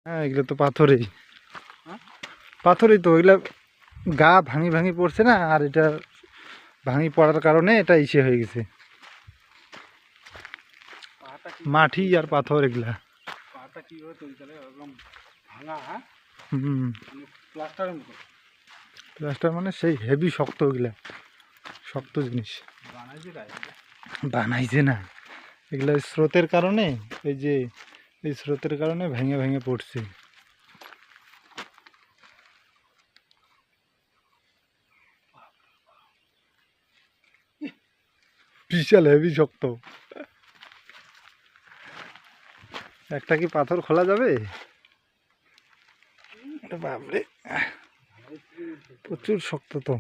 হ্যাঁ এগুলো তো পাথরেই, হ্যাঁ পাথরই তো এগুলা। গা ভাঙি ভাঙি পড়ছে না, আর এটা ভাঙি পড়ার কারণে এটা ইসে হয়ে গেছে। পাহাড়টা কি মাটি আর পাথর এগুলা। পাহাড়টা কীভাবে তৈরি করে একদম ভাঙা? হ্যাঁ হুম, মানে প্লাস্টারের মতো প্লাস্টার মানে সেই হেভি শক্ত, এগুলা শক্ত জিনিস বানাইছে গায়ে। বানাইছে না, এগুলা স্রোতের কারণে, এই যে এই স্রোতের কারণে ভেঙে ভেঙে পড়ছে। বিশাল হেভি শক্ত। একটা কি পাথর খোলা যাবে? বাপরে, প্রচুর শক্ত তো।